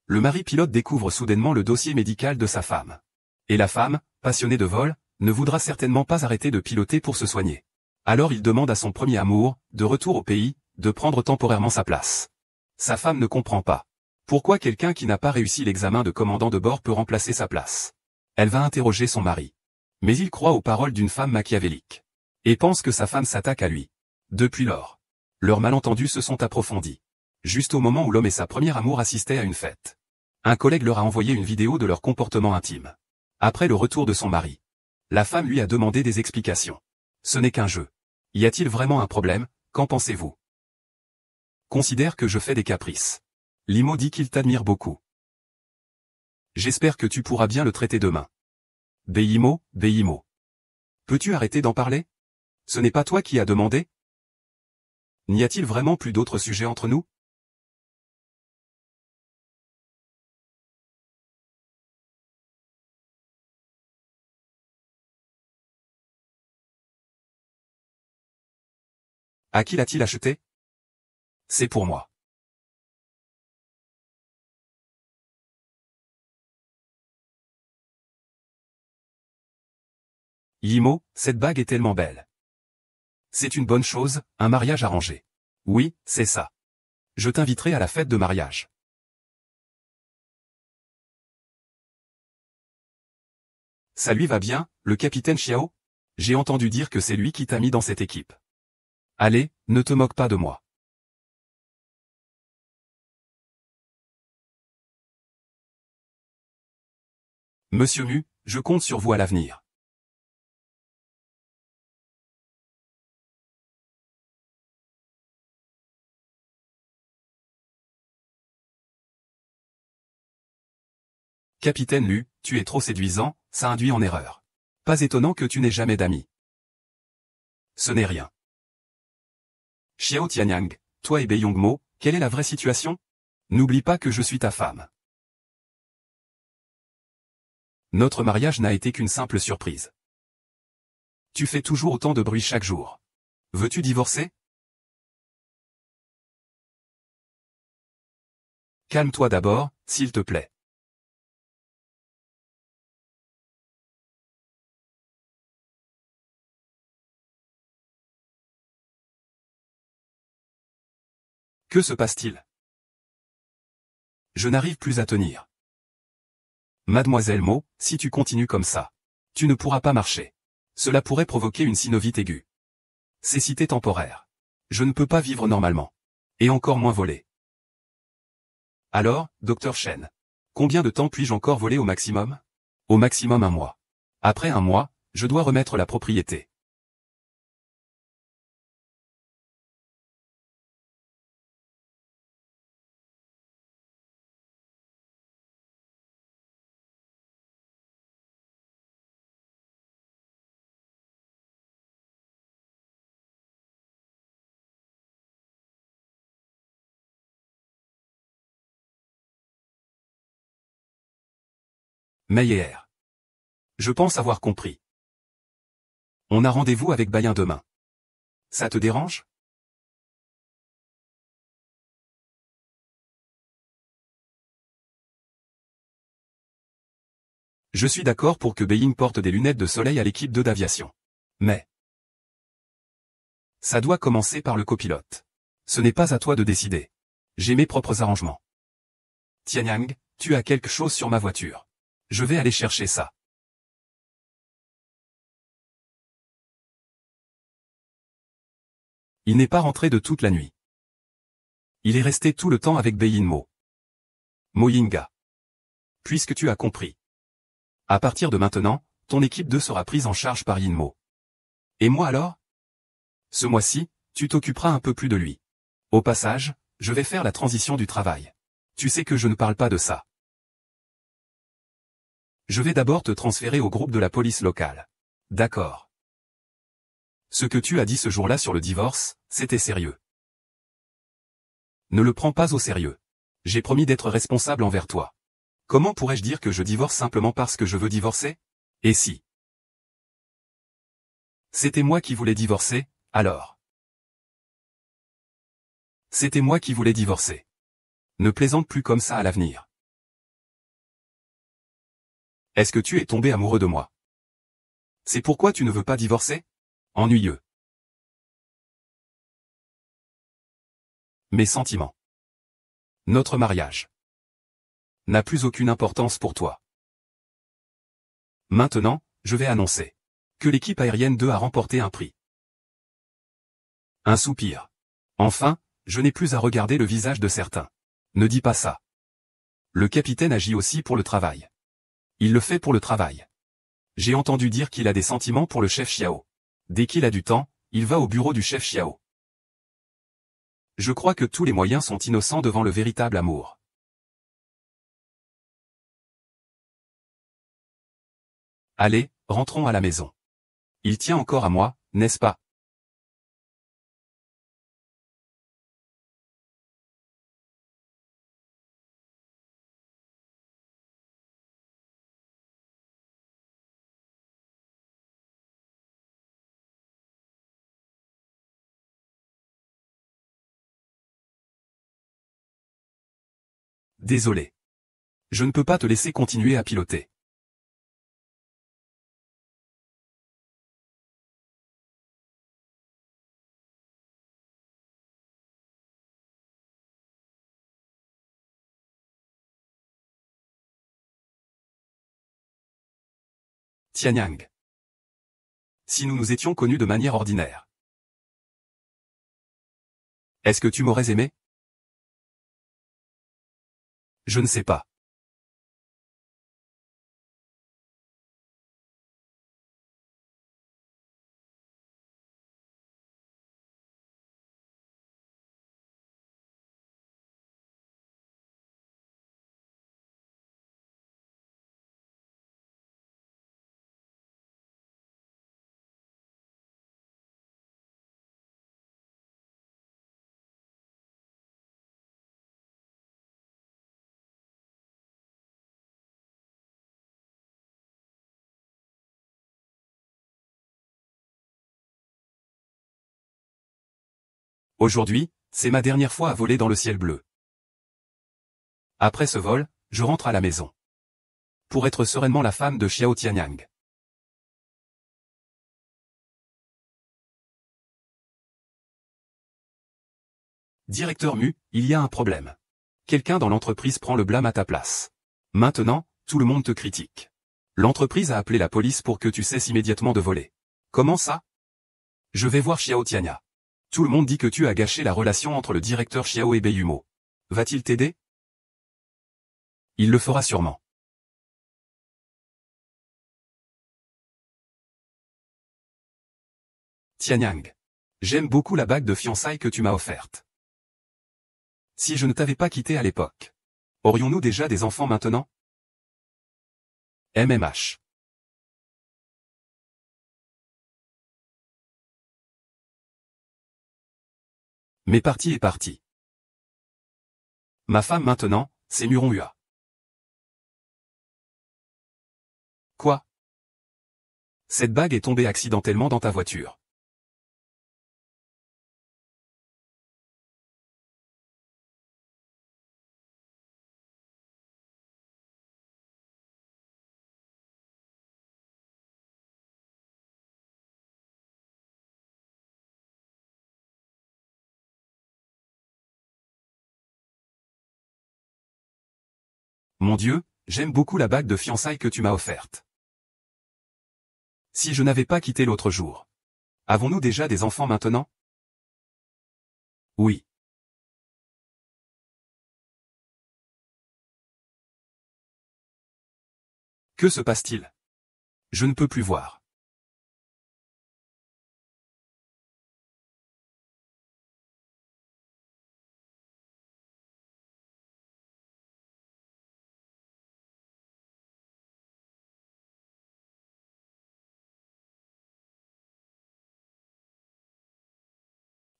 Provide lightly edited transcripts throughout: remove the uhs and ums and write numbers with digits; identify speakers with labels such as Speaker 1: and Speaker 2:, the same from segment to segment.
Speaker 1: Le mari pilote découvre soudainement le dossier médical de sa femme. Et la femme, passionnée de vol, ne voudra certainement pas arrêter de piloter pour se soigner. Alors il demande à son premier amour, de retour au pays, de prendre temporairement sa place. Sa femme ne comprend pas. Pourquoi quelqu'un qui n'a pas réussi l'examen de commandant de bord peut remplacer sa place? Elle va interroger son mari. Mais il croit aux paroles d'une femme machiavélique. Et pense que sa femme s'attaque à lui. Depuis lors, leurs malentendus se sont approfondis. Juste au moment où l'homme et sa première amour assistaient à une fête. Un collègue leur a envoyé une vidéo de leur comportement intime. Après le retour de son mari, la femme lui a demandé des explications. Ce n'est qu'un jeu. Y a-t-il vraiment un problème? Qu'en pensez-vous? Considère que je fais des caprices. Limo dit qu'il t'admire beaucoup. J'espère que tu pourras bien le traiter demain. Beimo, Beimo. Peux-tu arrêter d'en parler? Ce n'est pas toi qui as demandé? N'y a-t-il vraiment plus d'autres sujets entre nous? À qui l'a-t-il acheté? C'est pour moi. Limo, cette bague est tellement belle. C'est une bonne chose, un mariage arrangé. Oui, c'est ça. Je t'inviterai à la fête de mariage. Ça lui va bien, le capitaine Xiao? J'ai entendu dire que c'est lui qui t'a mis dans cette équipe. Allez, ne te moque pas de moi. Monsieur Mu, je compte sur vous à l'avenir. Capitaine Lu, tu es trop séduisant, ça induit en erreur. Pas étonnant que tu n'aies jamais d'amis. Ce n'est rien. Xiao Tianyang, toi et Beiyongmo, quelle est la vraie situation? N'oublie pas que je suis ta femme. Notre mariage n'a été qu'une simple surprise. Tu fais toujours autant de bruit chaque jour. Veux-tu divorcer? Calme-toi d'abord, s'il te plaît. Que se passe-t-il? Je n'arrive plus à tenir. Mademoiselle Mo, si tu continues comme ça, tu ne pourras pas marcher. Cela pourrait provoquer une synovite aiguë. Cécité temporaire. Je ne peux pas vivre normalement. Et encore moins voler. Alors, docteur Chen. Combien de temps puis-je encore voler au maximum? Au maximum 1 mois. Après 1 mois, je dois remettre la propriété. Meyer. Je pense avoir compris. On a rendez-vous avec Bayin demain. Ça te dérange? Je suis d'accord pour que Beiying porte des lunettes de soleil à l'équipe 2 d'aviation. Mais ça doit commencer par le copilote. Ce n'est pas à toi de décider. J'ai mes propres arrangements. Tianyang, tu as quelque chose sur ma voiture. Je vais aller chercher ça. Il n'est pas rentré de toute la nuit. Il est resté tout le temps avec Beyin Mo. Moyinga. Puisque tu as compris. À partir de maintenant, ton équipe 2 sera prise en charge par Yinmo. Et moi alors? Ce mois-ci, tu t'occuperas un peu plus de lui. Au passage, je vais faire la transition du travail. Tu sais que je ne parle pas de ça. Je vais d'abord te transférer au groupe de la police locale. D'accord. Ce que tu as dit ce jour-là sur le divorce, c'était sérieux. Ne le prends pas au sérieux. J'ai promis d'être responsable envers toi. Comment pourrais-je dire que je divorce simplement parce que je veux divorcer? Et si c'était moi qui voulais divorcer, alors? C'était moi qui voulais divorcer. Ne plaisante plus comme ça à l'avenir. Est-ce que tu es tombé amoureux de moi? C'est pourquoi tu ne veux pas divorcer? Ennuyeux. Mes sentiments. Notre mariage n'a plus aucune importance pour toi. Maintenant, je vais annoncer que l'équipe aérienne 2 a remporté un prix. Un soupir. Enfin, je n'ai plus à regarder le visage de certains. Ne dis pas ça. Le capitaine agit aussi pour le travail. Il le fait pour le travail. J'ai entendu dire qu'il a des sentiments pour le chef Xiao. Dès qu'il a du temps, il va au bureau du chef Xiao. Je crois que tous les moyens sont innocents devant le véritable amour. Allez, rentrons à la maison. Il tient encore à moi, n'est-ce pas? Désolé. Je ne peux pas te laisser continuer à piloter. Tianyang. Si nous nous étions connus de manière ordinaire. Est-ce que tu m'aurais aimé? Je ne sais pas. Aujourd'hui, c'est ma dernière fois à voler dans le ciel bleu. Après ce vol, je rentre à la maison. Pour être sereinement la femme de Xiao Tianyang. Directeur Mu, il y a un problème. Quelqu'un dans l'entreprise prend le blâme à ta place. Maintenant, tout le monde te critique. L'entreprise a appelé la police pour que tu cesses immédiatement de voler. Comment ça? Je vais voir Xiao Tianya. Tout le monde dit que tu as gâché la relation entre le directeur Xiao et Beiyumo. Va-t-il t'aider? Il le fera sûrement. Tianyang. J'aime beaucoup la bague de fiançailles que tu m'as offerte. Si je ne t'avais pas quitté à l'époque, aurions-nous déjà des enfants maintenant? MMH. Mais parti est parti. Ma femme maintenant, c'est Muronghua. Quoi? Cette bague est tombée accidentellement dans ta voiture. Mon Dieu, j'aime beaucoup la bague de fiançailles que tu m'as offerte. Si je n'avais pas quitté l'autre jour. Avons-nous déjà des enfants maintenant? Oui. Que se passe-t-il? Je ne peux plus voir.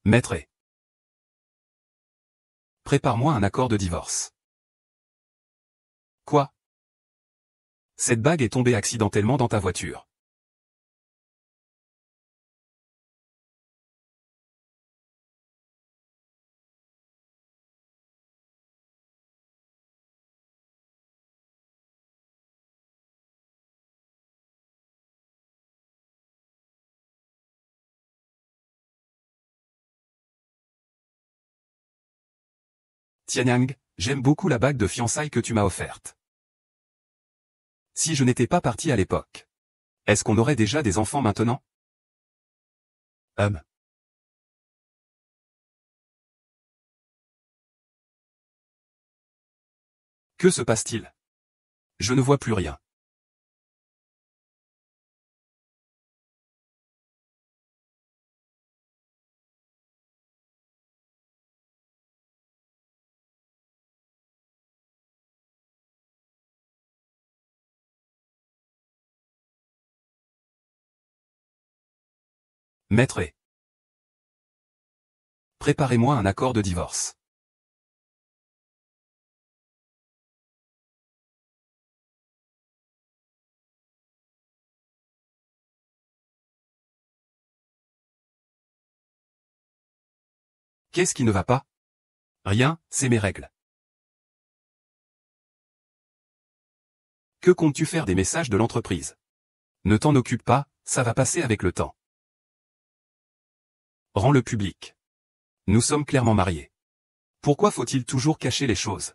Speaker 1: Maître. Prépare-moi un accord de divorce. Quoi? Cette bague est tombée accidentellement dans ta voiture. Tianyang, j'aime beaucoup la bague de fiançailles que tu m'as offerte. Si je n'étais pas parti à l'époque. Est-ce qu'on aurait déjà des enfants maintenant? Que se passe-t-il? Je ne vois plus rien. Maître et préparez-moi un accord de divorce. Qu'est-ce qui ne va pas? Rien, c'est mes règles. Que comptes-tu faire des messages de l'entreprise? Ne t'en occupe pas, ça va passer avec le temps. Rends-le public. Nous sommes clairement mariés. Pourquoi faut-il toujours cacher les choses?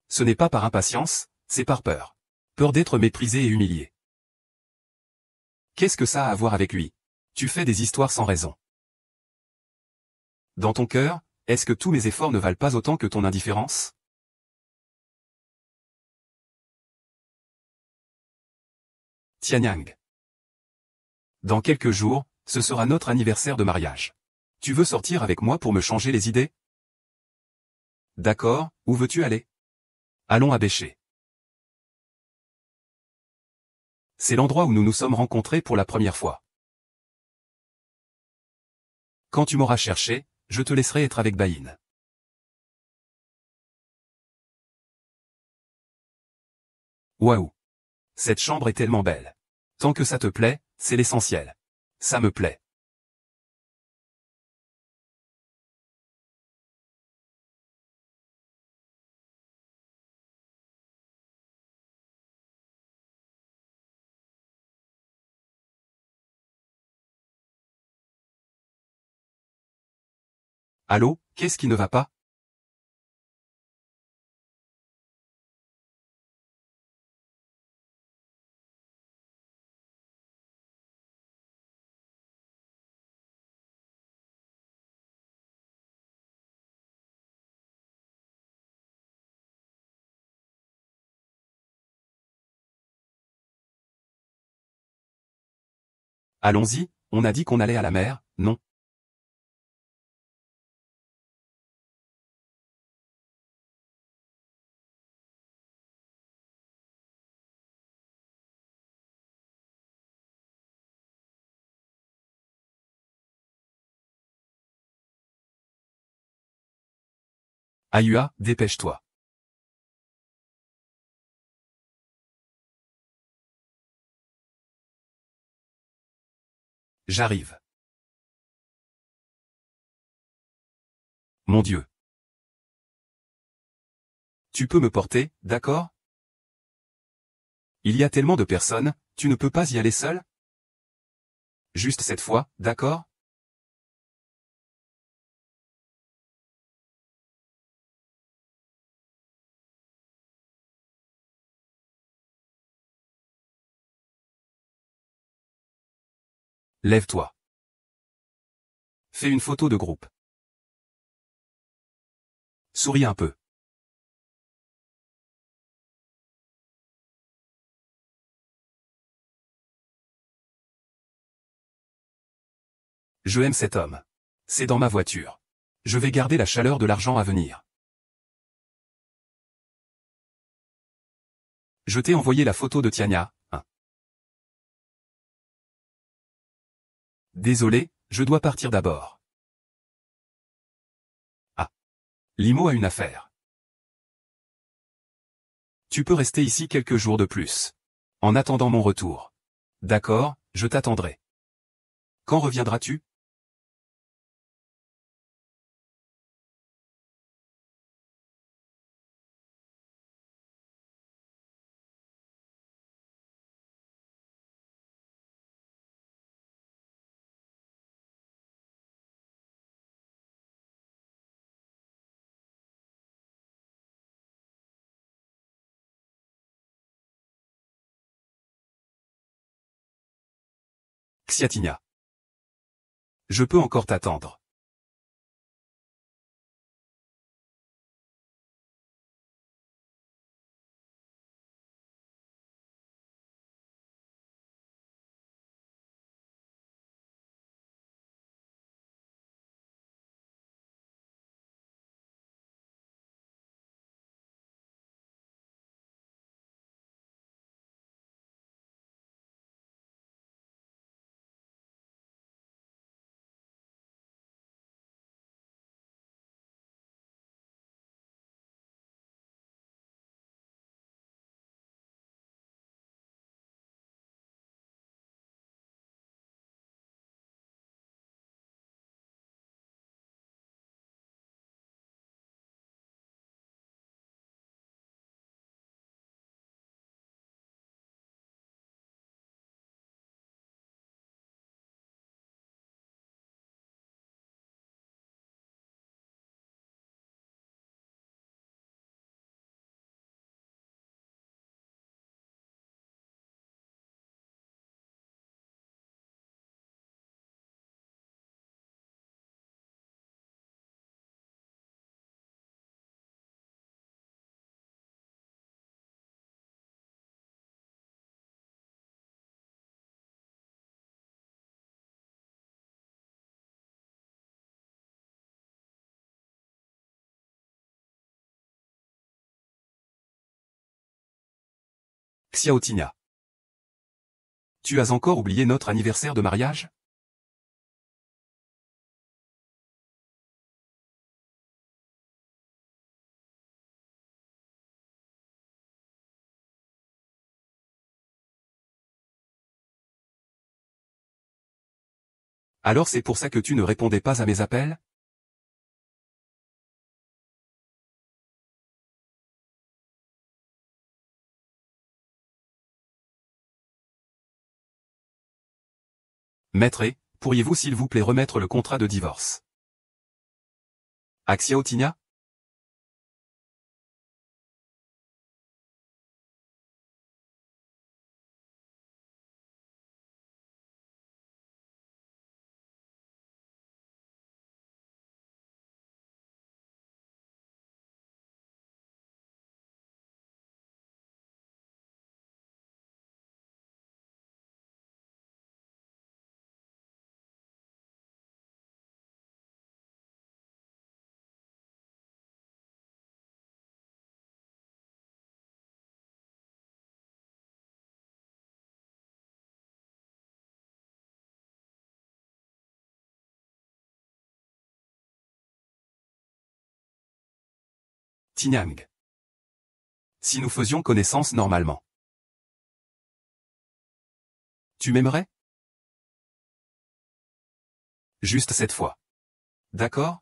Speaker 1: Ce n'est pas par impatience, c'est par peur. Peur d'être méprisé et humilié. Qu'est-ce que ça a à voir avec lui? Tu fais des histoires sans raison. Dans ton cœur, est-ce que tous mes efforts ne valent pas autant que ton indifférence? Tianyang. Dans quelques jours, ce sera notre anniversaire de mariage. Tu veux sortir avec moi pour me changer les idées? D'accord, où veux-tu aller? Allons à Béché. C'est l'endroit où nous nous sommes rencontrés pour la première fois. Quand tu m'auras cherché, je te laisserai être avec Baïn. Waouh! Cette chambre est tellement belle. Tant que ça te plaît, c'est l'essentiel. Ça me plaît. Allô, qu'est-ce qui ne va pas? Allons-y, on a dit qu'on allait à la mer, non? Ayua, dépêche-toi. J'arrive. Mon Dieu. Tu peux me porter, d'accord? Il y a tellement de personnes, tu ne peux pas y aller seul? Juste cette fois, d'accord? Lève-toi. Fais une photo de groupe. Souris un peu. Je aime cet homme. C'est dans ma voiture. Je vais garder la chaleur de l'argent à venir. Je t'ai envoyé la photo de Tiania, hein. Désolé, je dois partir d'abord. Ah. Limo a une affaire. Tu peux rester ici quelques jours de plus. En attendant mon retour. D'accord, je t'attendrai. Quand reviendras-tu? Xiaotinia. Je peux encore t'attendre. Xiaotinia. Tu as encore oublié notre anniversaire de mariage? Alors c'est pour ça que tu ne répondais pas à mes appels? Maître, pourriez-vous s'il vous plaît remettre le contrat de divorce? À Xiaotinia? Tinyang. Si nous faisions connaissance normalement. Tu m'aimerais? Juste cette fois. D'accord?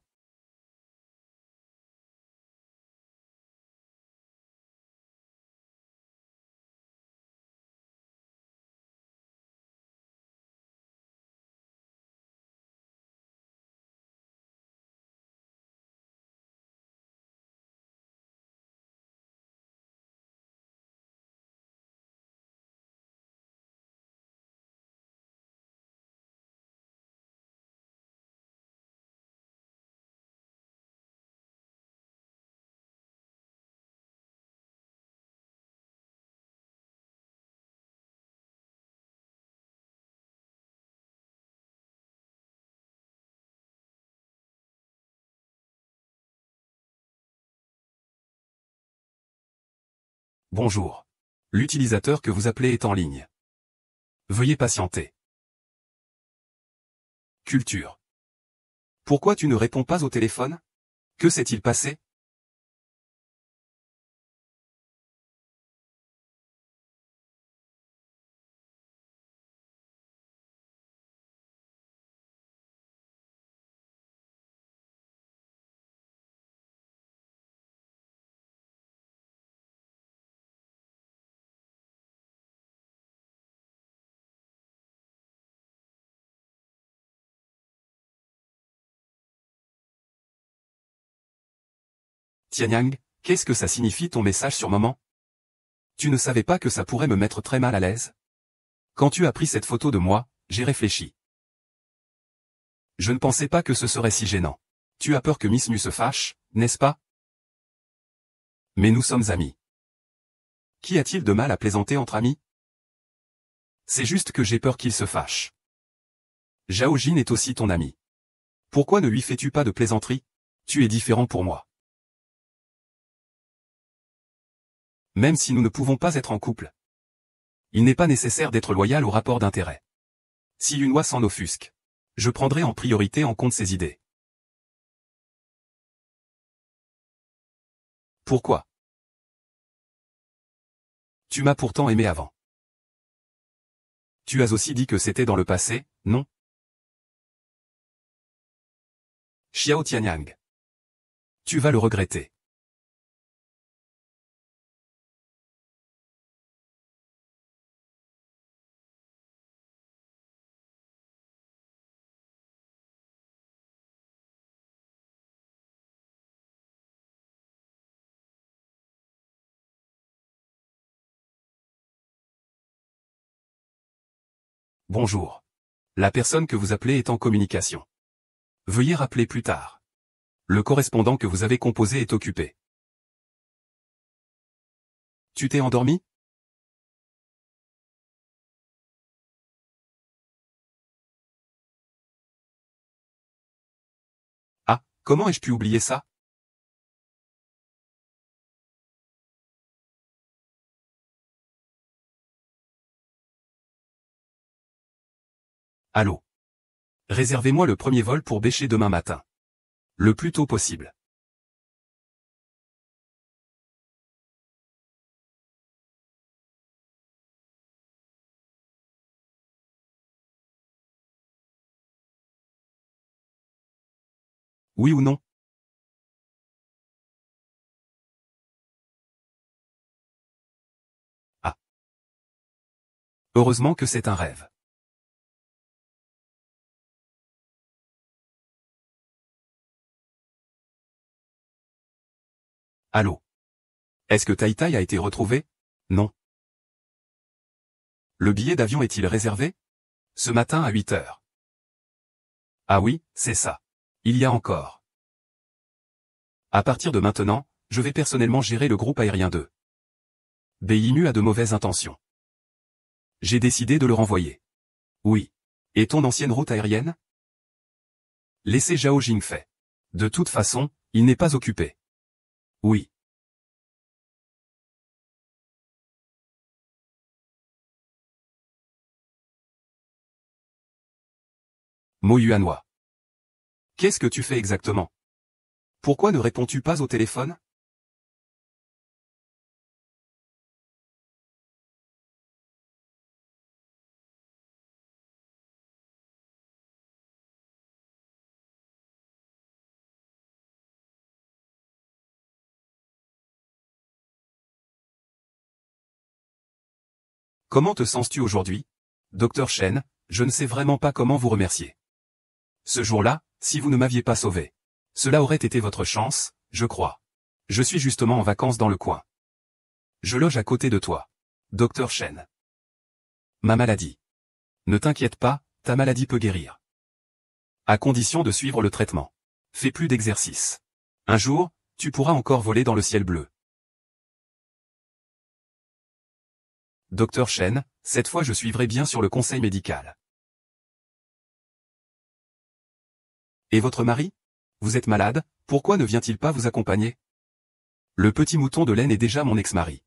Speaker 1: Bonjour. L'utilisateur que vous appelez est en ligne. Veuillez patienter. Culture. Pourquoi tu ne réponds pas au téléphone? Que s'est-il passé? Tianyang, qu'est-ce que ça signifie ton message sur moment? Tu ne savais pas que ça pourrait me mettre très mal à l'aise? Quand tu as pris cette photo de moi, j'ai réfléchi. Je ne pensais pas que ce serait si gênant. Tu as peur que Miss Mu se fâche, n'est-ce pas? Mais nous sommes amis. Qu'y a-t-il de mal à plaisanter entre amis? C'est juste que j'ai peur qu'il se fâche. Zhao Jin est aussi ton ami. Pourquoi ne lui fais-tu pas de plaisanterie? Tu es différent pour moi. Même si nous ne pouvons pas être en couple. Il n'est pas nécessaire d'être loyal au rapport d'intérêt. Si Yunhua s'en offusque, je prendrai en priorité en compte ses idées. Pourquoi? Tu m'as pourtant aimé avant. Tu as aussi dit que c'était dans le passé, non? Xiao Tianyang. Tu vas le regretter. Bonjour. La personne que vous appelez est en communication. Veuillez rappeler plus tard. Le correspondant que vous avez composé est occupé. Tu t'es endormi? Ah, comment ai-je pu oublier ça? Allô? Réservez-moi le premier vol pour Béché demain matin. Le plus tôt possible. Oui ou non? Ah. Heureusement que c'est un rêve. Allô? Est-ce que Tai Tai a été retrouvé? Non. Le billet d'avion est-il réservé? Ce matin à 8 heures. Ah oui, c'est ça. Il y a encore. À partir de maintenant, je vais personnellement gérer le groupe aérien 2. BIMU a de mauvaises intentions. J'ai décidé de le renvoyer. Oui. Et ton ancienne route aérienne? Laissez Zhao Jing fait. De toute façon, il n'est pas occupé. Oui. Mo Yuanhua. Qu'est-ce que tu fais exactement? Pourquoi ne réponds-tu pas au téléphone? Comment te sens-tu aujourd'hui? Docteur Shen, je ne sais vraiment pas comment vous remercier. Ce jour-là, si vous ne m'aviez pas sauvé, cela aurait été votre chance, je crois. Je suis justement en vacances dans le coin. Je loge à côté de toi. Docteur Shen. Ma maladie. Ne t'inquiète pas, ta maladie peut guérir. À condition de suivre le traitement. Fais plus d'exercice. Un jour, tu pourras encore voler dans le ciel bleu. Docteur Shen, cette fois je suivrai bien sur le conseil médical. Et votre mari? Vous êtes malade, pourquoi ne vient-il pas vous accompagner? Le petit mouton de laine est déjà mon ex-mari.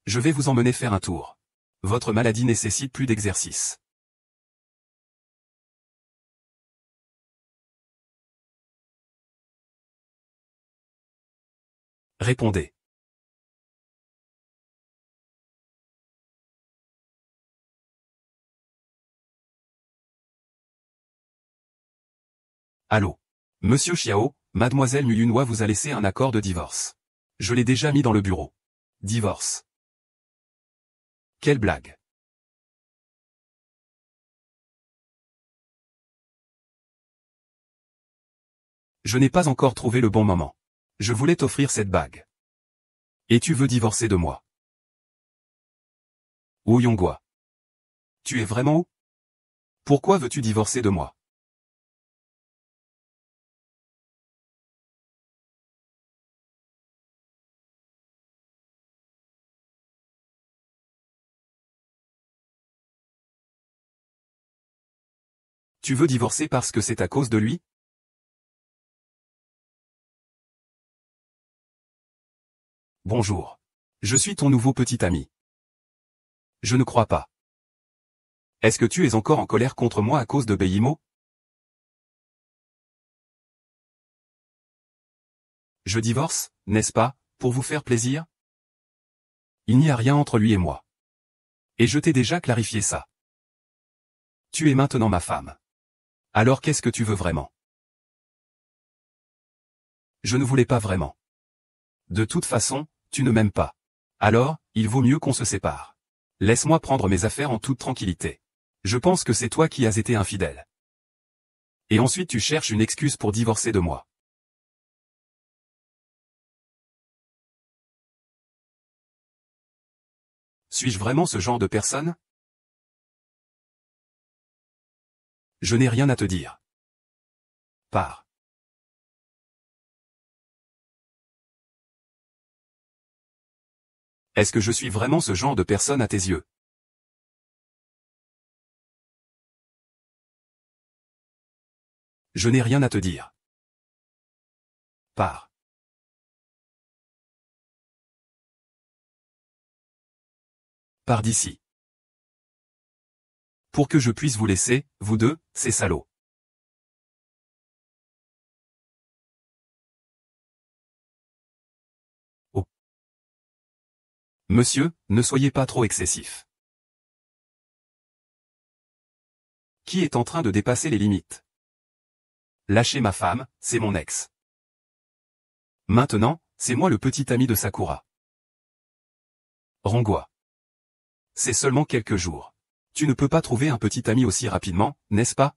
Speaker 1: Je vais vous emmener faire un tour. Votre maladie nécessite plus d'exercice. Répondez. Allô. Monsieur Xiao, mademoiselle Mu Yunhua vous a laissé un accord de divorce. Je l'ai déjà mis dans le bureau. Divorce. Quelle blague. Je n'ai pas encore trouvé le bon moment. Je voulais t'offrir cette bague. Et tu veux divorcer de moi? Wu Yonghua. Tu es vraiment où? Pourquoi veux-tu divorcer de moi? Tu veux divorcer parce que c'est à cause de lui? Bonjour. Je suis ton nouveau petit ami. Je ne crois pas. Est-ce que tu es encore en colère contre moi à cause de Beimo? Je divorce, n'est-ce pas, pour vous faire plaisir? Il n'y a rien entre lui et moi. Et je t'ai déjà clarifié ça. Tu es maintenant ma femme. Alors qu'est-ce que tu veux vraiment? Je ne voulais pas vraiment. De toute façon, tu ne m'aimes pas. Alors, il vaut mieux qu'on se sépare. Laisse-moi prendre mes affaires en toute tranquillité. Je pense que c'est toi qui as été infidèle. Et ensuite tu cherches une excuse pour divorcer de moi. Suis-je vraiment ce genre de personne? Je n'ai rien à te dire. Pars. Est-ce que je suis vraiment ce genre de personne à tes yeux? Je n'ai rien à te dire. Pars. Pars d'ici. Pour que je puisse vous laisser, vous deux, ces salauds. Oh. Monsieur, ne soyez pas trop excessif. Qui est en train de dépasser les limites? Lâchez ma femme, c'est mon ex. Maintenant, c'est moi le petit ami de Sakura. Rongua. C'est seulement quelques jours. Tu ne peux pas trouver un petit ami aussi rapidement, n'est-ce pas?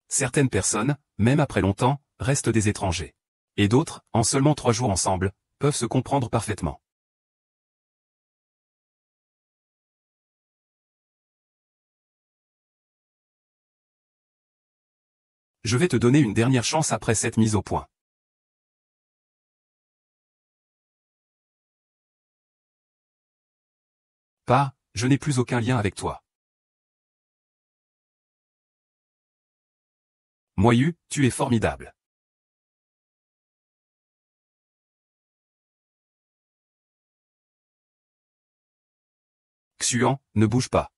Speaker 1: Certaines personnes, même après longtemps, restent des étrangers. Et d'autres, en seulement 3 jours ensemble, peuvent se comprendre parfaitement. Je vais te donner une dernière chance après cette mise au point. Pas, je n'ai plus aucun lien avec toi. Moyu, tu es formidable. Xuan, ne bouge pas.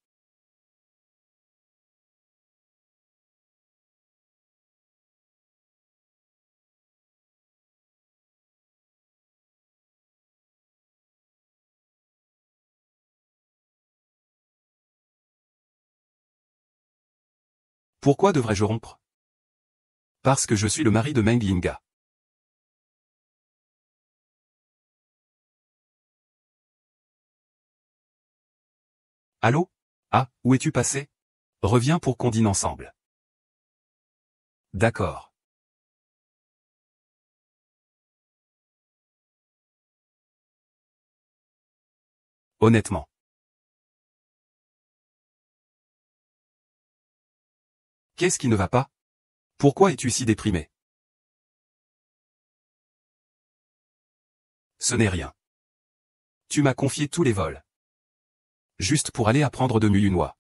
Speaker 1: Pourquoi devrais-je rompre? Parce que je suis le mari de Meng Yinga. Allô? Ah, où es-tu passé? Reviens pour qu'on dîne ensemble. D'accord. Honnêtement. Qu'est-ce qui ne va pas? Pourquoi es-tu si déprimé? Ce n'est rien. Tu m'as confié tous les vols. Juste pour aller apprendre de Muyunois.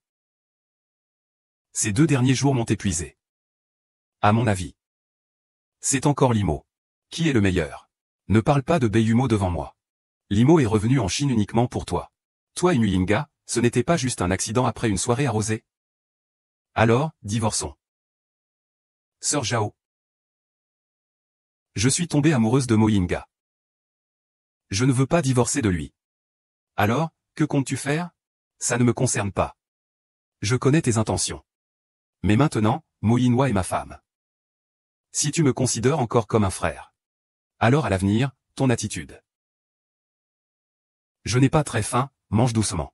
Speaker 1: Ces 2 derniers jours m'ont épuisé. À mon avis. C'est encore Limo. Qui est le meilleur? Ne parle pas de Beiyumo devant moi. Limo est revenu en Chine uniquement pour toi. Toi et Muyinga, ce n'était pas juste un accident après une soirée arrosée? Alors, divorçons. Sœur Zhao. Je suis tombée amoureuse de Muyinga. Je ne veux pas divorcer de lui. Alors, que comptes-tu faire? Ça ne me concerne pas. Je connais tes intentions. Mais maintenant, Moyinwa est ma femme. Si tu me considères encore comme un frère. Alors à l'avenir, ton attitude. Je n'ai pas très faim, mange doucement.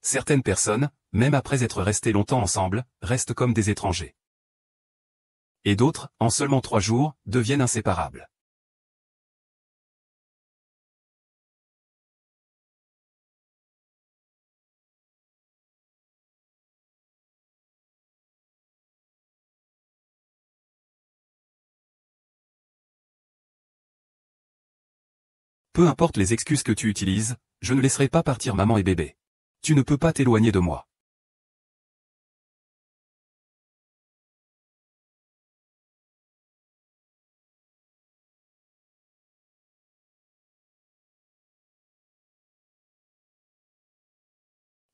Speaker 1: Certaines personnes, même après être restées longtemps ensemble, restent comme des étrangers. Et d'autres, en seulement 3 jours, deviennent inséparables. Peu importe les excuses que tu utilises, je ne laisserai pas partir maman et bébé. Tu ne peux pas t'éloigner de moi.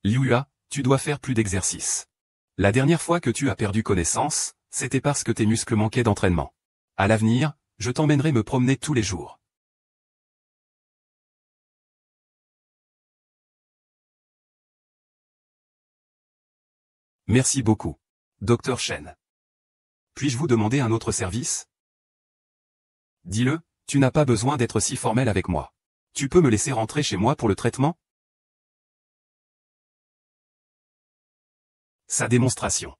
Speaker 1: Liuya, tu dois faire plus d'exercice. La dernière fois que tu as perdu connaissance, c'était parce que tes muscles manquaient d'entraînement. À l'avenir, je t'emmènerai me promener tous les jours. Merci beaucoup. Docteur Chen. Puis-je vous demander un autre service? Dis-le, tu n'as pas besoin d'être si formel avec moi. Tu peux me laisser rentrer chez moi pour le traitement? Sa démonstration.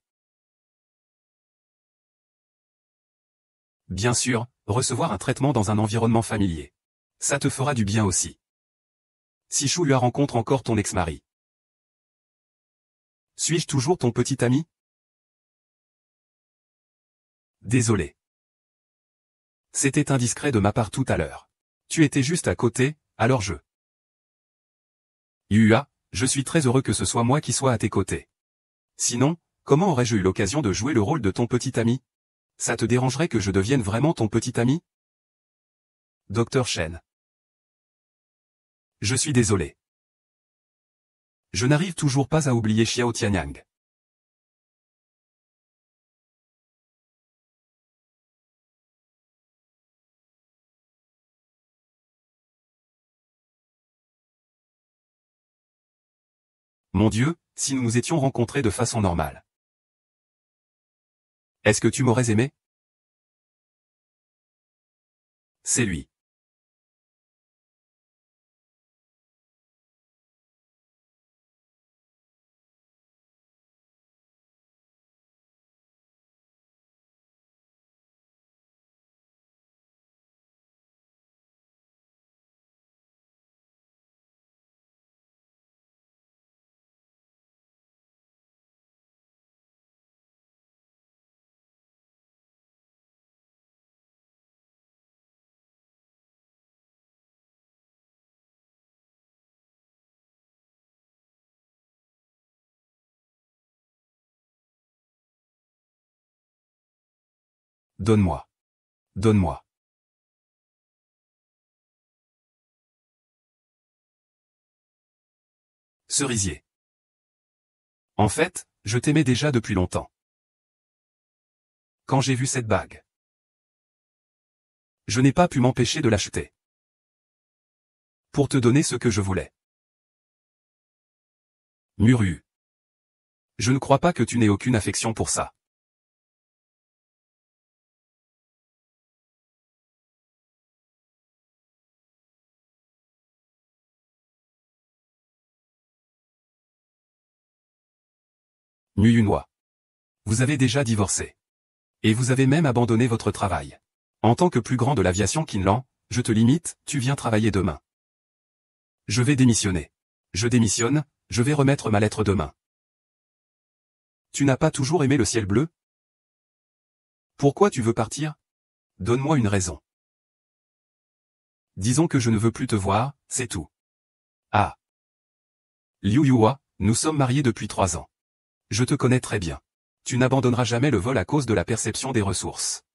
Speaker 1: Bien sûr, recevoir un traitement dans un environnement familier. Ça te fera du bien aussi. Si Chouya rencontre encore ton ex-mari. Suis-je toujours ton petit ami? Désolé. C'était indiscret de ma part tout à l'heure. Tu étais juste à côté, alors je... Yua, je suis très heureux que ce soit moi qui sois à tes côtés. Sinon, comment aurais-je eu l'occasion de jouer le rôle de ton petit ami? Ça te dérangerait que je devienne vraiment ton petit ami? Docteur Chen. Je suis désolé. Je n'arrive toujours pas à oublier Xiao Tianyang. Mon Dieu, si nous nous étions rencontrés de façon normale. Est-ce que tu m'aurais aimé? C'est lui. Donne-moi. Donne-moi. Cerisier. En fait, je t'aimais déjà depuis longtemps. Quand j'ai vu cette bague, je n'ai pas pu m'empêcher de l'acheter. Pour te donner ce que je voulais. Muru. Je ne crois pas que tu n'aies aucune affection pour ça. Muyunwa. Vous avez déjà divorcé. Et vous avez même abandonné votre travail. En tant que plus grand de l'aviation Kinlan, je te limite, tu viens travailler demain. Je vais démissionner. Je démissionne, je vais remettre ma lettre demain. Tu n'as pas toujours aimé le ciel bleu? Pourquoi tu veux partir? Donne-moi une raison. Disons que je ne veux plus te voir, c'est tout. Ah. Liu Yua, nous sommes mariés depuis 3 ans. Je te connais très bien. Tu n'abandonneras jamais le vol à cause de la perception des ressources.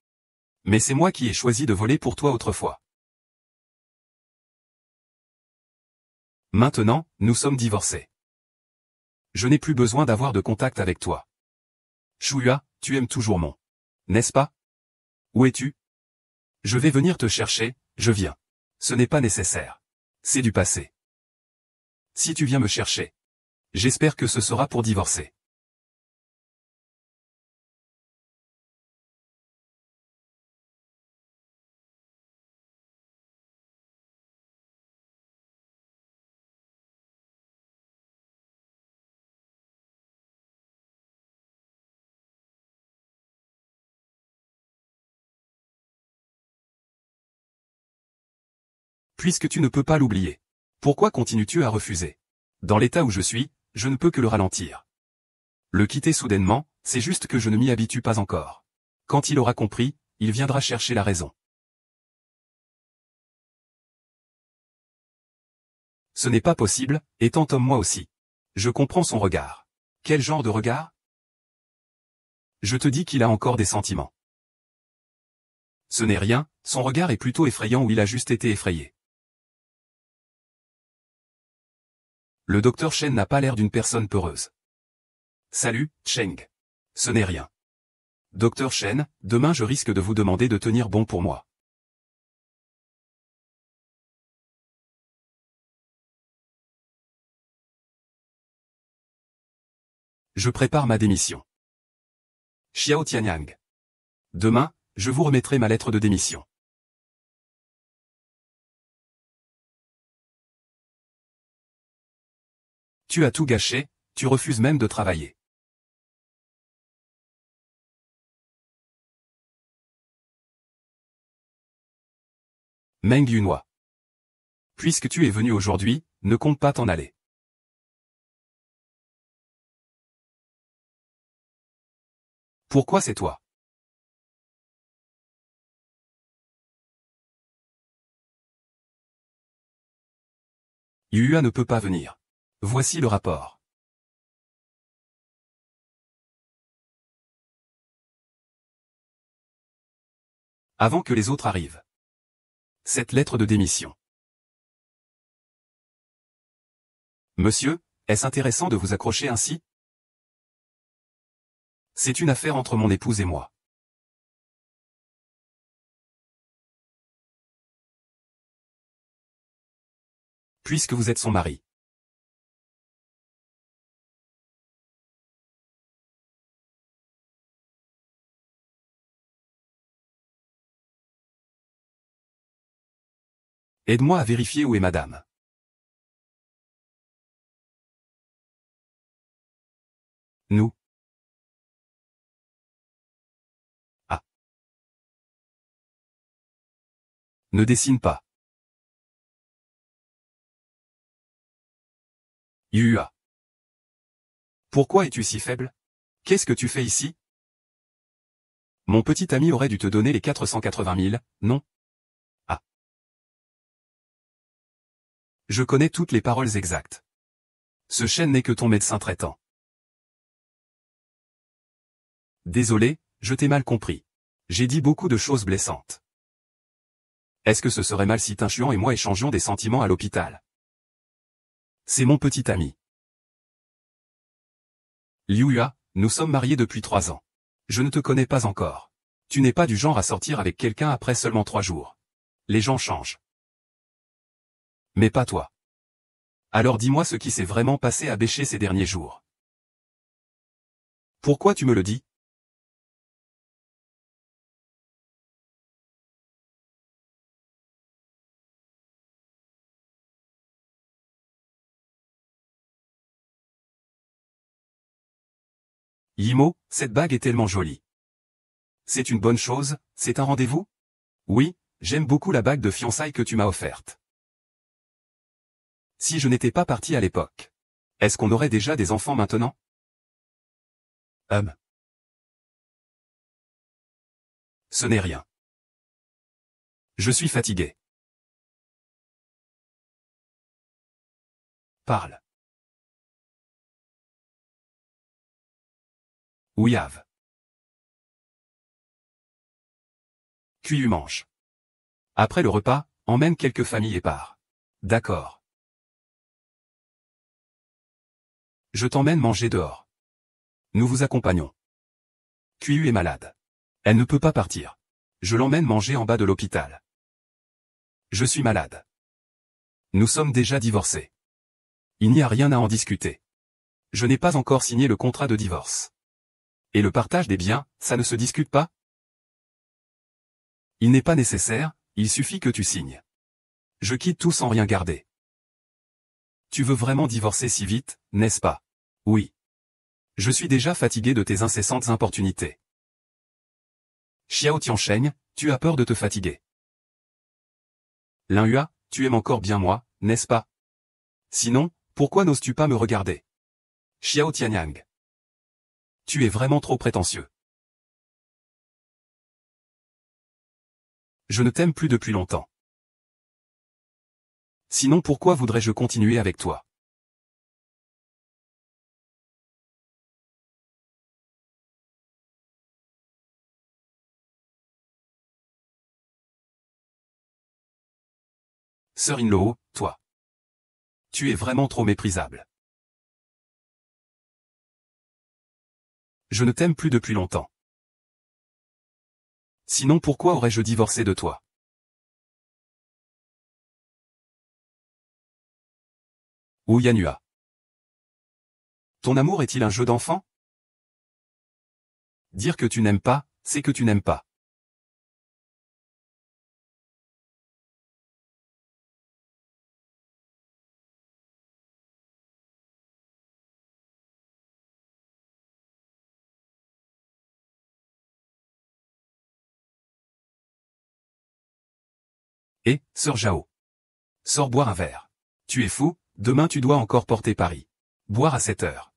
Speaker 1: Mais c'est moi qui ai choisi de voler pour toi autrefois. Maintenant, nous sommes divorcés. Je n'ai plus besoin d'avoir de contact avec toi. Chouya, tu aimes toujours mon. N'est-ce pas? Où es-tu? Je vais venir te chercher, je viens. Ce n'est pas nécessaire. C'est du passé. Si tu viens me chercher. J'espère que ce sera pour divorcer. Puisque tu ne peux pas l'oublier. Pourquoi continues-tu à refuser? Dans l'état où je suis, je ne peux que le ralentir. Le quitter soudainement, c'est juste que je ne m'y habitue pas encore. Quand il aura compris, il viendra chercher la raison. Ce n'est pas possible, étant homme moi aussi. Je comprends son regard. Quel genre de regard? Je te dis qu'il a encore des sentiments. Ce n'est rien, son regard est plutôt effrayant ou il a juste été effrayé. Le docteur Chen n'a pas l'air d'une personne peureuse. Salut, Cheng. Ce n'est rien. Docteur Chen, demain je risque de vous demander de tenir bon pour moi. Je prépare ma démission. Xiao Tianyang. Demain, je vous remettrai ma lettre de démission. Tu as tout gâché, tu refuses même de travailler. Meng Yunhua. Puisque tu es venu aujourd'hui, ne compte pas t'en aller. Pourquoi c'est toi? Yua ne peut pas venir. Voici le rapport. Avant que les autres arrivent. Cette lettre de démission. Monsieur, est-ce intéressant de vous accrocher ainsi? C'est une affaire entre mon épouse et moi. Puisque vous êtes son mari. Aide-moi à vérifier où est madame. Nous. Ah. Ne dessine pas. Yua. Pourquoi es-tu si faible? Qu'est-ce que tu fais ici? Mon petit ami aurait dû te donner les 480 000, non? Ah. Je connais toutes les paroles exactes. Ce Chen n'est que ton médecin traitant. Désolé, je t'ai mal compris. J'ai dit beaucoup de choses blessantes. Est-ce que ce serait mal si Tinchuan et moi échangions des sentiments à l'hôpital? C'est mon petit ami. Liu Yua, nous sommes mariés depuis 3 ans. Je ne te connais pas encore. Tu n'es pas du genre à sortir avec quelqu'un après seulement 3 jours. Les gens changent. Mais pas toi. Alors dis-moi ce qui s'est vraiment passé à Bêcher ces derniers jours. Pourquoi tu me le dis? Yimo, cette bague est tellement jolie. C'est une bonne chose, c'est un rendez-vous? Oui, j'aime beaucoup la bague de fiançailles que tu m'as offerte. Si je n'étais pas parti à l'époque. Est-ce qu'on aurait déjà des enfants maintenant? Ce n'est rien. Je suis fatigué. Parle. Ouiave. Cuit mange. Après le repas, emmène quelques familles et pars. D'accord. Je t'emmène manger dehors. Nous vous accompagnons. Cuiu est malade. Elle ne peut pas partir. Je l'emmène manger en bas de l'hôpital. Je suis malade. Nous sommes déjà divorcés. Il n'y a rien à en discuter. Je n'ai pas encore signé le contrat de divorce. Et le partage des biens, ça ne se discute pas? Il n'est pas nécessaire, il suffit que tu signes. Je quitte tout sans rien garder. Tu veux vraiment divorcer si vite, n'est-ce pas? Oui. Je suis déjà fatigué de tes incessantes importunités. Xiao Tiansheng, tu as peur de te fatiguer. Lin Hua, Tu aimes encore bien moi, n'est-ce pas? Sinon, pourquoi n'oses-tu pas me regarder? Xiao Tianyang. Tu es vraiment trop prétentieux. Je ne t'aime plus depuis longtemps. Sinon pourquoi voudrais-je continuer avec toi? Sœur in-law, toi. Tu es vraiment trop méprisable. Je ne t'aime plus depuis longtemps. Sinon pourquoi aurais-je divorcé de toi? Ou Yanua. Ton amour est-il un jeu d'enfant? Dire que tu n'aimes pas, c'est que tu n'aimes pas. Et, sœur Jao. Sors boire un verre. Tu es fou, demain tu dois encore porter Paris. Boire à 7 heures.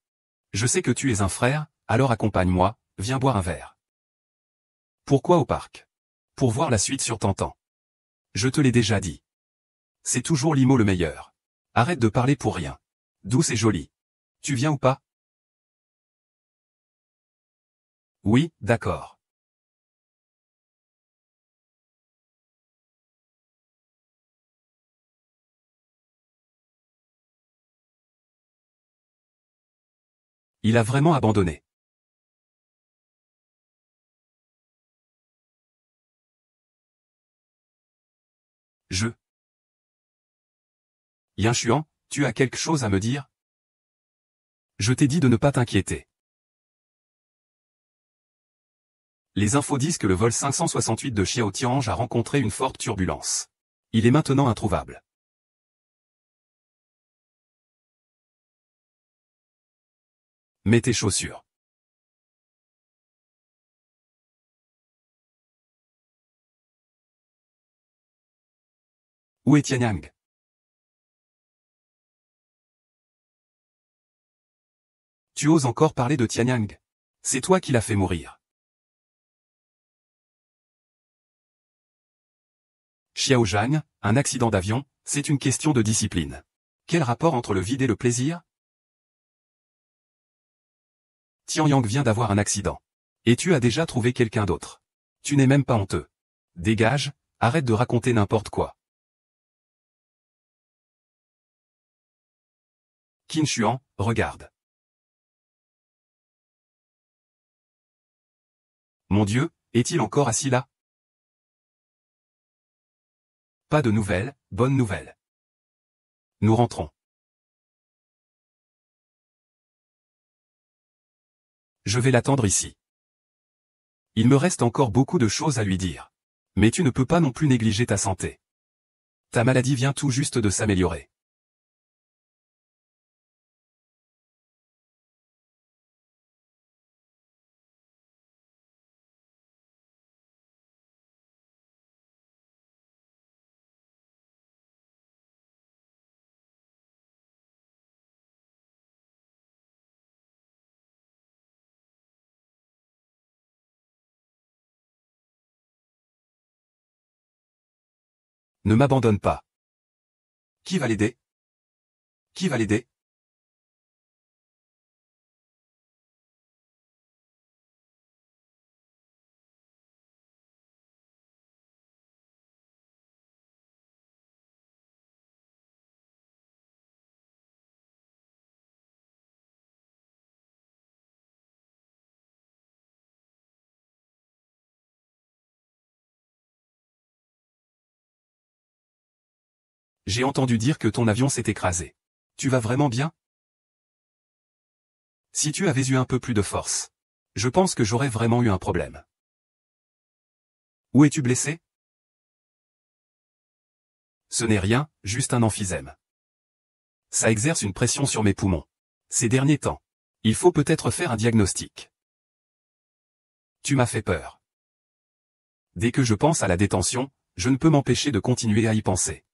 Speaker 1: Je sais que tu es un frère, alors accompagne-moi, viens boire un verre. Pourquoi au parc? Pour voir la suite sur Tantan. Je te l'ai déjà dit. C'est toujours l'IMO le meilleur. Arrête de parler pour rien. Douce et jolie. Tu viens ou pas? Oui, d'accord. Il a vraiment abandonné. Je. Yin Xuan, tu as quelque chose à me dire? Je t'ai dit de ne pas t'inquiéter. Les infos disent que le vol 568 de Xiao Tiange a rencontré une forte turbulence. Il est maintenant introuvable. Mets tes chaussures. Où est Tianyang? Tu oses encore parler de Tianyang? C'est toi qui l'as fait mourir. Xiao Zhang, un accident d'avion, c'est une question de discipline. Quel rapport entre le vide et le plaisir? Tianyang vient d'avoir un accident. Et tu as déjà trouvé quelqu'un d'autre. Tu n'es même pas honteux. Dégage, arrête de raconter n'importe quoi. Qin Xuan, regarde. Mon Dieu, est-il encore assis là? Pas de nouvelles, bonne nouvelle. Nous rentrons. Je vais l'attendre ici. Il me reste encore beaucoup de choses à lui dire. Mais tu ne peux pas non plus négliger ta santé. Ta maladie vient tout juste de s'améliorer. Ne m'abandonne pas. Qui va l'aider? Qui va l'aider? J'ai entendu dire que ton avion s'est écrasé. Tu vas vraiment bien? Si tu avais eu un peu plus de force. Je pense que j'aurais vraiment eu un problème. Où es-tu blessé? Ce n'est rien, juste un emphysème. Ça exerce une pression sur mes poumons. Ces derniers temps. Il faut peut-être faire un diagnostic. Tu m'as fait peur. Dès que je pense à la détention, je ne peux m'empêcher de continuer à y penser.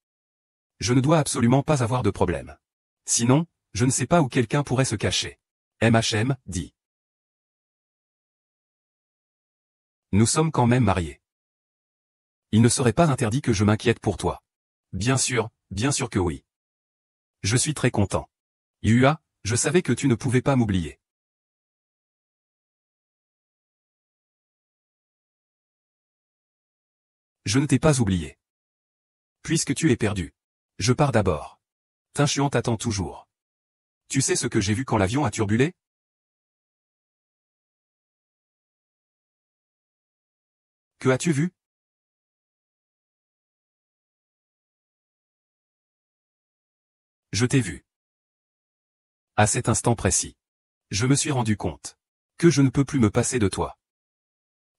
Speaker 1: Je ne dois absolument pas avoir de problème. Sinon, je ne sais pas où quelqu'un pourrait se cacher. MHM, dit. Nous sommes quand même mariés. Il ne serait pas interdit que je m'inquiète pour toi. Bien sûr que oui. Je suis très content. Yua, je savais que tu ne pouvais pas m'oublier. Je ne t'ai pas oublié. Puisque tu es perdu. Je pars d'abord. Tinchuan t'attend toujours. Tu sais ce que j'ai vu quand l'avion a turbulé? Que as-tu vu? Je t'ai vu. À cet instant précis. Je me suis rendu compte que je ne peux plus me passer de toi.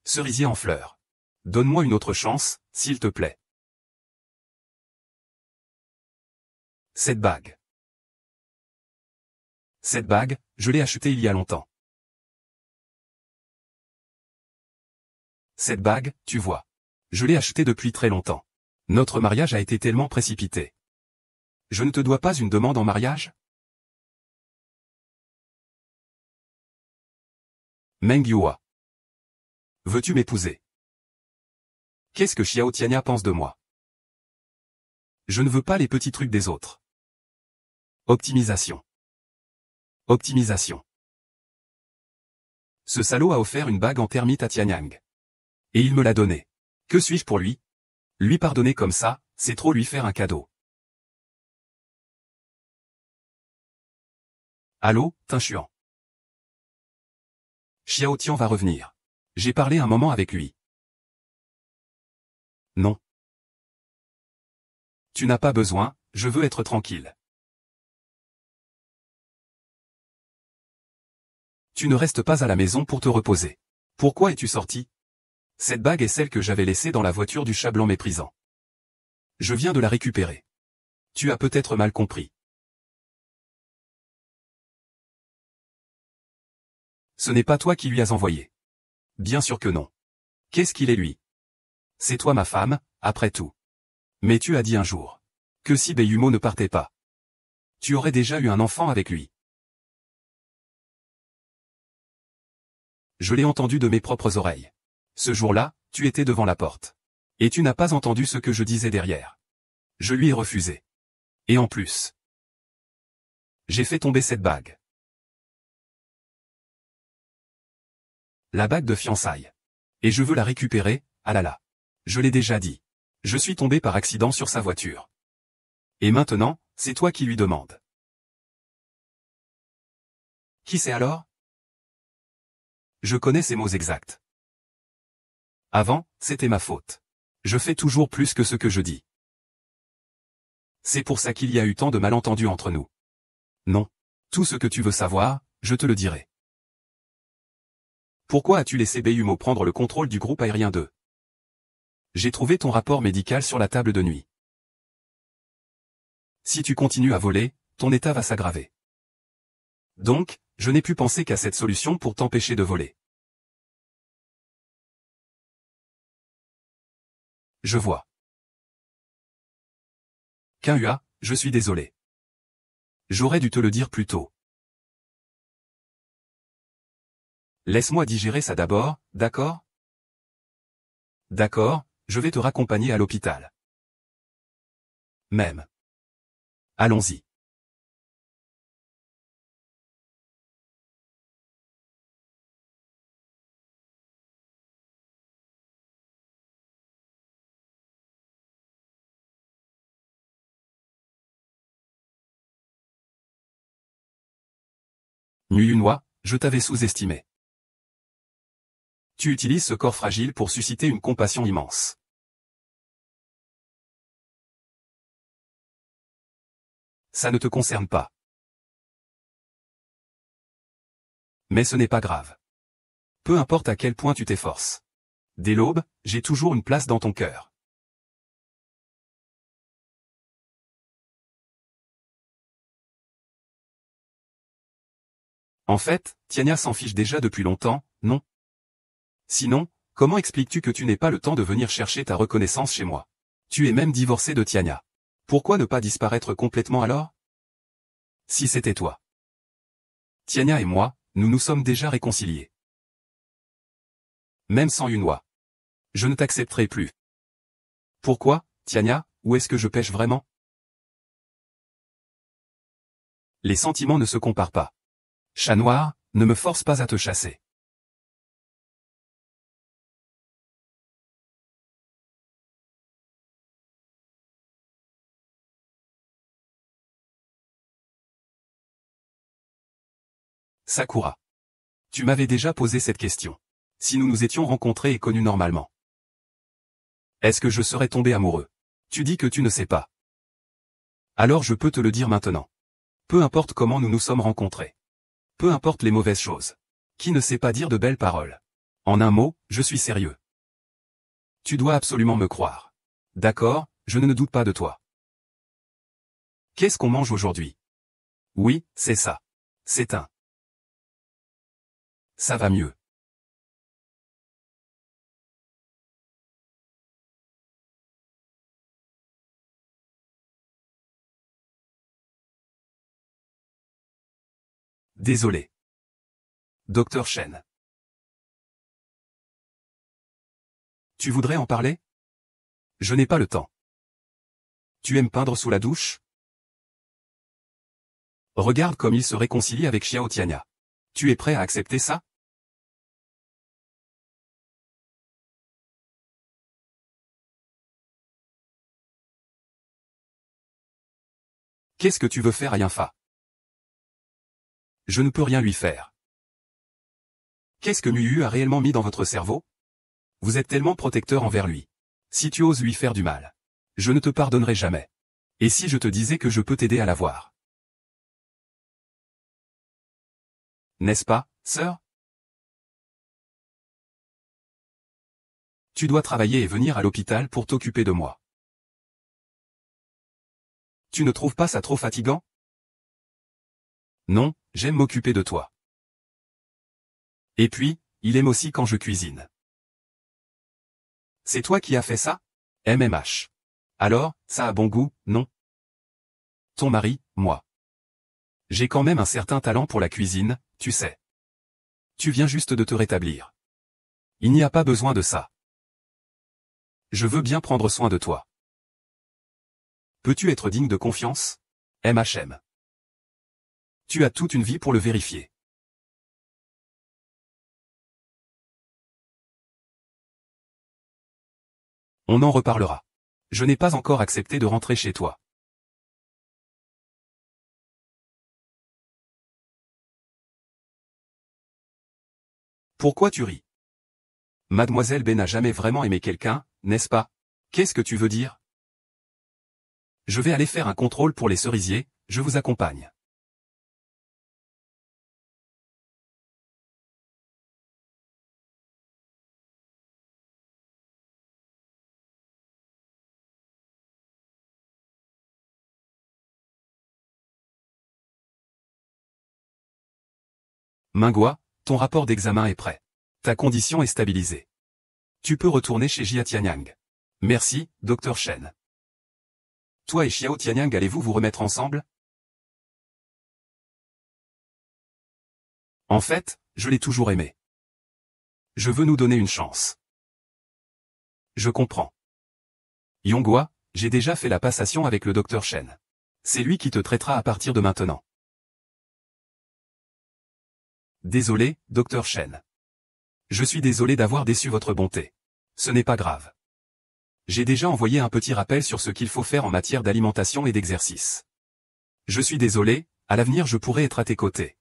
Speaker 1: Cerisier en fleurs. Donne-moi une autre chance, s'il te plaît. Cette bague. Cette bague, je l'ai achetée il y a longtemps. Cette bague, tu vois. Je l'ai achetée depuis très longtemps. Notre mariage a été tellement précipité. Je ne te dois pas une demande en mariage? Meng Yuhua. Veux-tu m'épouser? Qu'est-ce que Xiao Tiania pense de moi? Je ne veux pas les petits trucs des autres. Optimisation. Optimisation. Ce salaud a offert une bague en thermite à Tianyang. Et il me l'a donnée. Que suis-je pour lui? Lui pardonner comme ça, c'est trop lui faire un cadeau. Allô, Tinchuan. Xiao Tian va revenir. J'ai parlé un moment avec lui. Non. Tu n'as pas besoin, je veux être tranquille. Tu ne restes pas à la maison pour te reposer. Pourquoi es-tu sorti? Cette bague est celle que j'avais laissée dans la voiture du chat blanc méprisant. Je viens de la récupérer. Tu as peut-être mal compris. Ce n'est pas toi qui lui as envoyé. Bien sûr que non. Qu'est-ce qu'il est lui? C'est toi ma femme, après tout. Mais tu as dit un jour que si Beiyumo ne partait pas, tu aurais déjà eu un enfant avec lui. Je l'ai entendu de mes propres oreilles. Ce jour-là, tu étais devant la porte. Et tu n'as pas entendu ce que je disais derrière. Je lui ai refusé. Et en plus, j'ai fait tomber cette bague. La bague de fiançailles. Et je veux la récupérer, ah là là. Je l'ai déjà dit. Je suis tombé par accident sur sa voiture. Et maintenant, c'est toi qui lui demandes. Qui c'est alors? Je connais ces mots exacts. Avant, c'était ma faute. Je fais toujours plus que ce que je dis. C'est pour ça qu'il y a eu tant de malentendus entre nous. Non. Tout ce que tu veux savoir, je te le dirai. Pourquoi as-tu laissé Beiyumo prendre le contrôle du groupe aérien 2? J'ai trouvé ton rapport médical sur la table de nuit. Si tu continues à voler, ton état va s'aggraver. Donc, je n'ai pu penser qu'à cette solution pour t'empêcher de voler. Je vois. Kinhua, je suis désolé. J'aurais dû te le dire plus tôt. Laisse-moi digérer ça d'abord, d'accord? D'accord, je vais te raccompagner à l'hôpital. Même. Allons-y. Nuyunwa, je t'avais sous-estimé. Tu utilises ce corps fragile pour susciter une compassion immense. Ça ne te concerne pas. Mais ce n'est pas grave. Peu importe à quel point tu t'efforces. Dès l'aube, j'ai toujours une place dans ton cœur. En fait, Tiania s'en fiche déjà depuis longtemps, non? Sinon, comment expliques-tu que tu n'aies pas le temps de venir chercher ta reconnaissance chez moi? Tu es même divorcé de Tiania. Pourquoi ne pas disparaître complètement alors? Si c'était toi. Tiania et moi, nous nous sommes déjà réconciliés. Même sans Yunhua. Je ne t'accepterai plus. Pourquoi, Tiania, où est-ce que je pêche vraiment? Les sentiments ne se comparent pas. Chat noir, ne me force pas à te chasser. Sakura. Tu m'avais déjà posé cette question. Si nous nous étions rencontrés et connus normalement. Est-ce que je serais tombé amoureux? Tu dis que tu ne sais pas. Alors je peux te le dire maintenant. Peu importe comment nous nous sommes rencontrés. Peu importe les mauvaises choses. Qui ne sait pas dire de belles paroles? En un mot, je suis sérieux. Tu dois absolument me croire. D'accord, je ne doute pas de toi. Qu'est-ce qu'on mange aujourd'hui? Oui, c'est ça. C'est un. Ça va mieux. Désolé. Docteur Chen. Tu voudrais en parler? Je n'ai pas le temps. Tu aimes peindre sous la douche? Regarde comme il se réconcilie avec Xiao Tiania. Tu es prêt à accepter ça? Qu'est-ce que tu veux faire à Yinfa? Je ne peux rien lui faire. Qu'est-ce que Muyu a réellement mis dans votre cerveau? Vous êtes tellement protecteur envers lui. Si tu oses lui faire du mal, je ne te pardonnerai jamais. Et si je te disais que je peux t'aider à la voir? N'est-ce pas, sœur? Tu dois travailler et venir à l'hôpital pour t'occuper de moi. Tu ne trouves pas ça trop fatigant? Non, j'aime m'occuper de toi. Et puis, il aime aussi quand je cuisine. C'est toi qui as fait ça? MMH. Alors, ça a bon goût, non? Ton mari, moi. J'ai quand même un certain talent pour la cuisine, tu sais. Tu viens juste de te rétablir. Il n'y a pas besoin de ça. Je veux bien prendre soin de toi. Peux-tu être digne de confiance? MHM. Tu as toute une vie pour le vérifier. On en reparlera. Je n'ai pas encore accepté de rentrer chez toi. Pourquoi tu ris? Mademoiselle B n'a jamais vraiment aimé quelqu'un, n'est-ce pas? Qu'est-ce que tu veux dire? Je vais aller faire un contrôle pour les cerisiers, je vous accompagne. Mingua, ton rapport d'examen est prêt. Ta condition est stabilisée. Tu peux retourner chez Jia Tianyang. Merci, Dr Shen. Toi et Xiao Tianyang allez-vous vous remettre ensemble? En fait, je l'ai toujours aimé. Je veux nous donner une chance. Je comprends. Yonghua, j'ai déjà fait la passation avec le Dr Shen. C'est lui qui te traitera à partir de maintenant. Désolé, Dr Shen. Je suis désolé d'avoir déçu votre bonté. Ce n'est pas grave. J'ai déjà envoyé un petit rappel sur ce qu'il faut faire en matière d'alimentation et d'exercice. Je suis désolé, à l'avenir je pourrai être à tes côtés.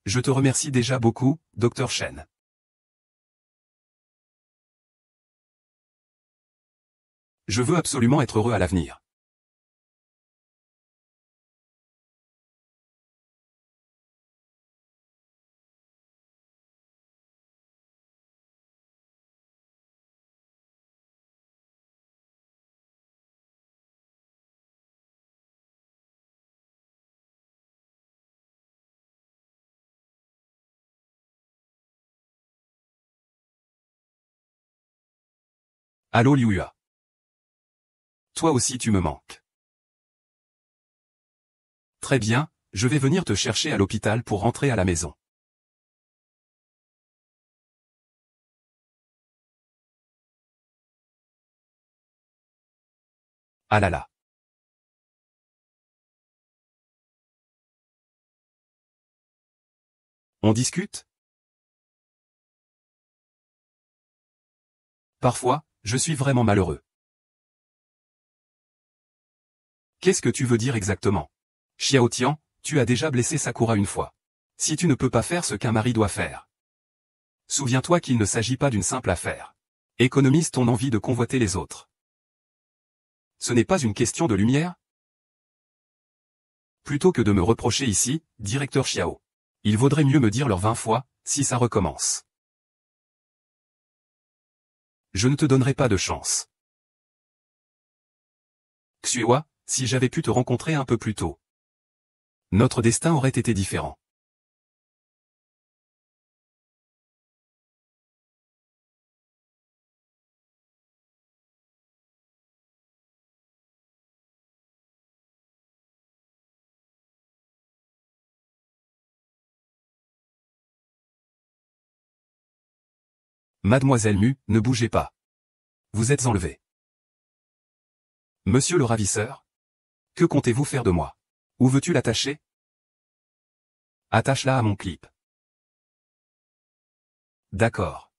Speaker 1: Je te remercie déjà beaucoup, Dr Shen. Je veux absolument être heureux à l'avenir. Allô Liuya. Toi aussi tu me manques. Très bien, je vais venir te chercher à l'hôpital pour rentrer à la maison. Ah là là. On discute? Parfois, je suis vraiment malheureux. Qu'est-ce que tu veux dire exactement? Xiao Tian, tu as déjà blessé Sakura une fois. Si tu ne peux pas faire ce qu'un mari doit faire. Souviens-toi qu'il ne s'agit pas d'une simple affaire. Économise ton envie de convoiter les autres. Ce n'est pas une question de lumière? Plutôt que de me reprocher ici, directeur Xiao. Il vaudrait mieux me dire leur 20 fois, si ça recommence. Je ne te donnerai pas de chance. Xuehua, si j'avais pu te rencontrer un peu plus tôt. Notre destin aurait été différent. Mademoiselle Mu, ne bougez pas. Vous êtes enlevé. Monsieur le ravisseur? Que comptez-vous faire de moi? Où veux-tu l'attacher? Attache-la à mon clip. D'accord.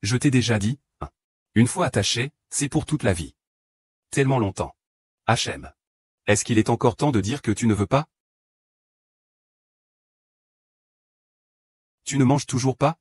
Speaker 1: Je t'ai déjà dit, hein. Une fois attaché, c'est pour toute la vie. Tellement longtemps. HM. Est-ce qu'il est encore temps de dire que tu ne veux pas? Tu ne manges toujours pas?